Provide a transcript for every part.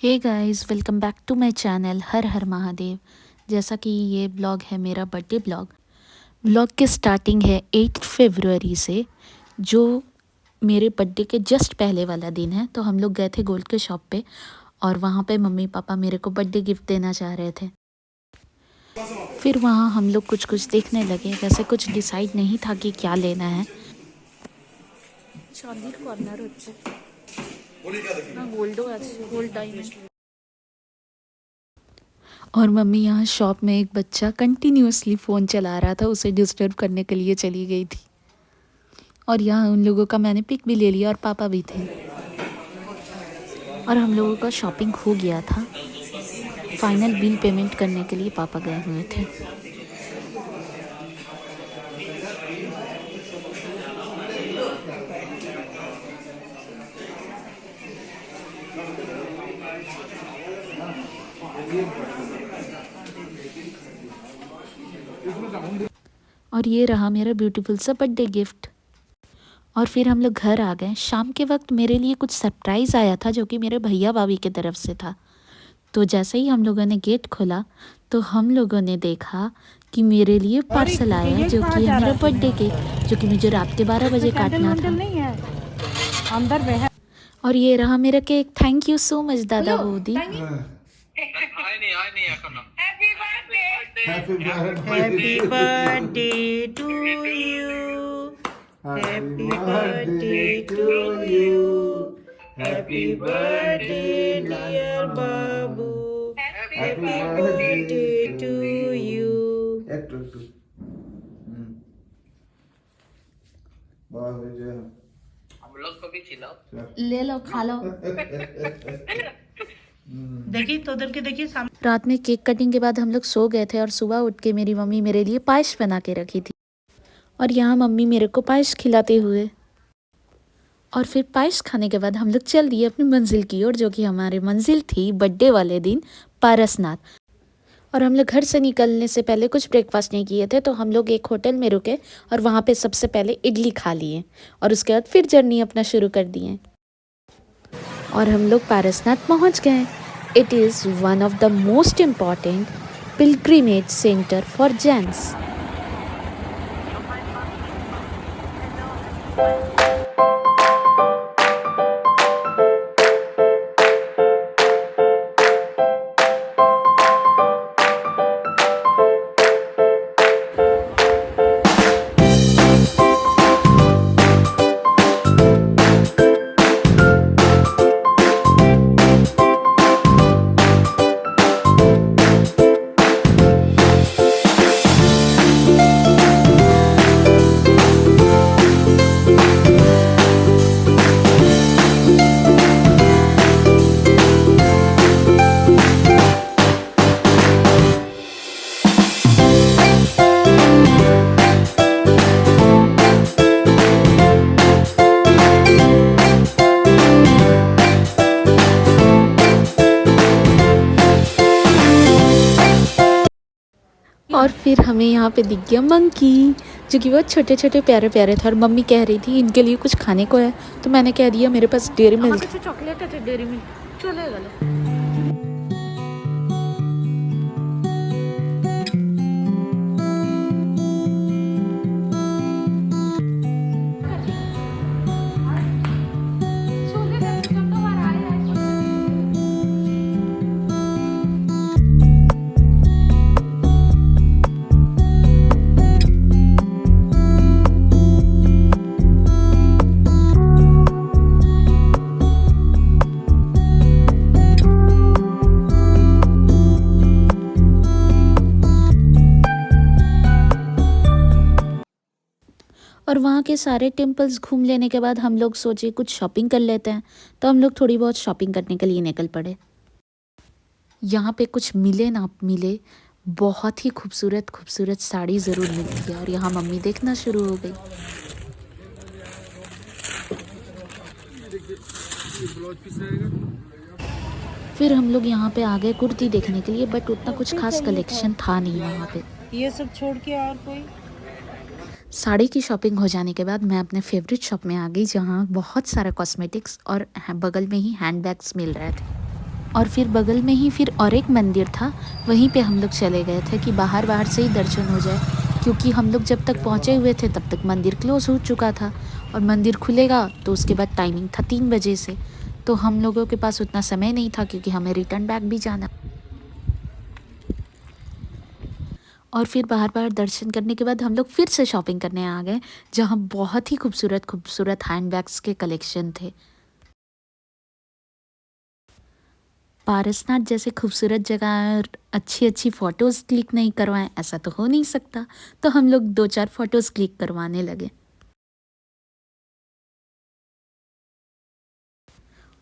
Hey guys, welcome back to my channel Har Har Mahadev. जैसा कि ये ब्लॉग है मेरा बर्थडे ब्लॉग। ब्लॉग की स्टार्टिंग है 8 फरवरी से, जो मेरे बर्थडे के जस्ट पहले वाला दिन है। तो हम लोग गए थे गोल्ड के शॉप पे और वहाँ पे मम्मी पापा मेरे को बर्थडे गिफ्ट देना चाह रहे थे। फिर वहाँ हम लोग कुछ कुछ देखने लगे। वैसे कुछ डिसाइड नहीं था कि क्या लेना है। চাঁদির কর্নার হচ্ছে না, গোল্ডও আছে, গোল্ড ডায়মंड। और मम्मी यहाँ शॉप में एक बच्चा कंटिन्यूअसली फ़ोन चला रहा था, उसे डिस्टर्ब करने के लिए चली गई थी। और यहाँ उन लोगों का मैंने पिक भी ले लिया और पापा भी थे। और हम लोगों का शॉपिंग हो गया था। फाइनल बिल पेमेंट करने के लिए पापा गए हुए थे। और ये रहा मेरा ब्यूटीफुल सा बर्थडे गिफ्ट। और फिर हम लोग घर आ गए। शाम के वक्त मेरे लिए कुछ सरप्राइज़ आया था, जो कि मेरे भैया भाभी की तरफ से था। तो जैसे ही हम लोगों ने गेट खोला तो हम लोगों ने देखा कि मेरे लिए पार्सल आया है, जो कि है मेरा बर्थडे केक, जो कि मुझे रात के 12 बजे काटना था। अंदर में है। और ये रहा मेरा cake. Thank you so much दादा बूदी। Happy Happy birthday to you. Happy birthday to you. Happy birthday, dear Babu. Happy birthday to you. हम लोग को भी खिलाओ। ले लो, खा लो। देखिए तो उधर के देखिए सामने। रात में केक कटिंग के बाद हम लोग सो गए थे और सुबह उठ के मेरी मम्मी मेरे लिए पायस बना के रखी थी। और यहाँ मम्मी मेरे को पायस खिलाते हुए। और फिर पायस खाने के बाद हम लोग चल दिए अपनी मंजिल की ओर, जो कि हमारी मंजिल थी बर्थडे वाले दिन पारसनाथ। और हम लोग घर से निकलने से पहले कुछ ब्रेकफास्ट नहीं किए थे, तो हम लोग एक होटल में रुके और वहाँ पे सबसे पहले इडली खा लिए और उसके बाद फिर जर्नी अपना शुरू कर दिए। और हम लोग पारसनाथ पहुँच गए। It is one of the most important pilgrimage centre for gents. और फिर हमें यहाँ पे दिख गया मंकी, जो कि बहुत छोटे छोटे प्यारे प्यारे थे। और मम्मी कह रही थी इनके लिए कुछ खाने को है, तो मैंने कह दिया मेरे पास डेयरी मिल्क। चॉकलेट है डेयरी मिल्क चले गए। और वहाँ के सारे टेम्पल्स घूम लेने के बाद हम लोग सोचे कुछ शॉपिंग कर लेते हैं, तो हम लोग थोड़ी बहुत शॉपिंग करने के लिए निकल पड़े। यहाँ पे कुछ मिले ना मिले, बहुत ही खूबसूरत खूबसूरत साड़ी ज़रूर मिलती है। और यहाँ मम्मी देखना शुरू हो गई। फिर हम लोग यहाँ पे आ गए कुर्ती देखने के लिए, बट उतना कुछ खास कलेक्शन था नहीं वहाँ पे। ये सब छोड़ के और कोई साड़ी की शॉपिंग हो जाने के बाद मैं अपने फेवरेट शॉप में आ गई, जहाँ बहुत सारा कॉस्मेटिक्स और बगल में ही हैंडबैग्स मिल रहे थे। और फिर बगल में ही फिर और एक मंदिर था, वहीं पे हम लोग चले गए थे कि बाहर से ही दर्शन हो जाए, क्योंकि हम लोग जब तक पहुँचे हुए थे तब तक मंदिर क्लोज़ हो चुका था और मंदिर खुलेगा तो उसके बाद टाइमिंग था 3 बजे से। तो हम लोगों के पास उतना समय नहीं था क्योंकि हमें रिटर्न बैक भी जाना। और फिर बाहर दर्शन करने के बाद हम लोग फिर से शॉपिंग करने आ गए, जहाँ बहुत ही खूबसूरत हैंडबैग्स के कलेक्शन थे। पारसनाथ जैसे खूबसूरत जगह और अच्छी फ़ोटोज़ क्लिक नहीं करवाएं, ऐसा तो हो नहीं सकता। तो हम लोग 2-4 फ़ोटोज़ क्लिक करवाने लगे।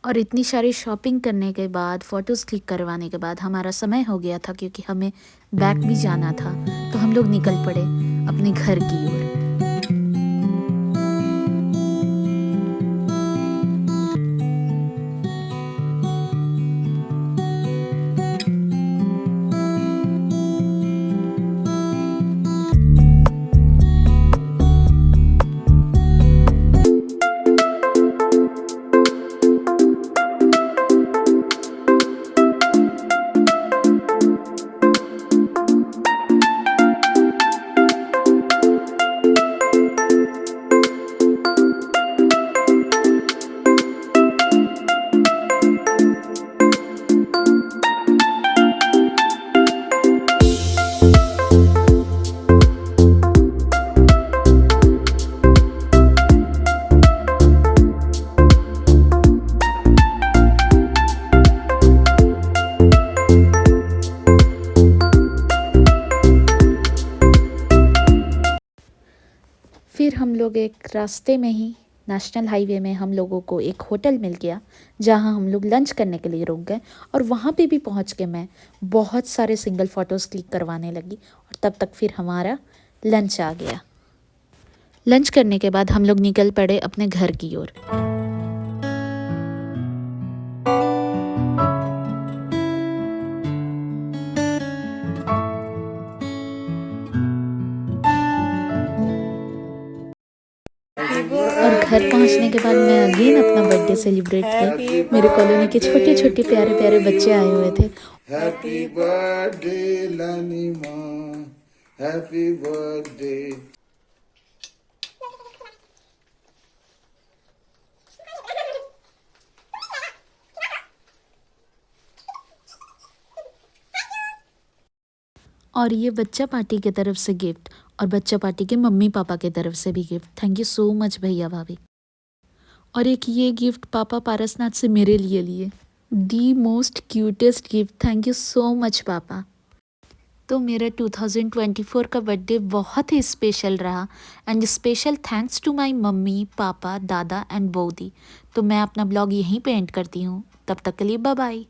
और इतनी सारी शॉपिंग करने के बाद, फ़ोटोज़ क्लिक करवाने के बाद हमारा समय हो गया था क्योंकि हमें बैक भी जाना था। तो हम लोग निकल पड़े अपने घर की ओर। फिर हम लोग एक रास्ते में ही नेशनल हाईवे में हम लोगों को एक होटल मिल गया, जहां हम लोग लंच करने के लिए रुक गए। और वहां पे भी पहुंच के मैं बहुत सारे सिंगल फ़ोटोज़ क्लिक करवाने लगी और तब तक फिर हमारा लंच आ गया। लंच करने के बाद हम लोग निकल पड़े अपने घर की ओर। और घर पहुंचने के बाद मैं अगेन अपना बर्थडे सेलिब्रेट किया। मेरे कॉलोनी के छोटे प्यारे बच्चे आए हुए थे। Happy birthday Lanima, happy birthday. और ये बच्चा पार्टी की तरफ से गिफ्ट और बच्चा पार्टी के मम्मी पापा की तरफ से भी gift. Thank you so much भैया भाभी। और एक ये गिफ्ट पापा पारसनाथ से मेरे लिए the most cutest gift. Thank you so much पापा। तो मेरा 2024 का बर्थडे बहुत ही स्पेशल रहा and special thanks to my मम्मी पापा दादा एंड बोदी। तो मैं अपना ब्लॉग यहीं पे एंड करती हूँ। तब तक के लिए बाय बाय।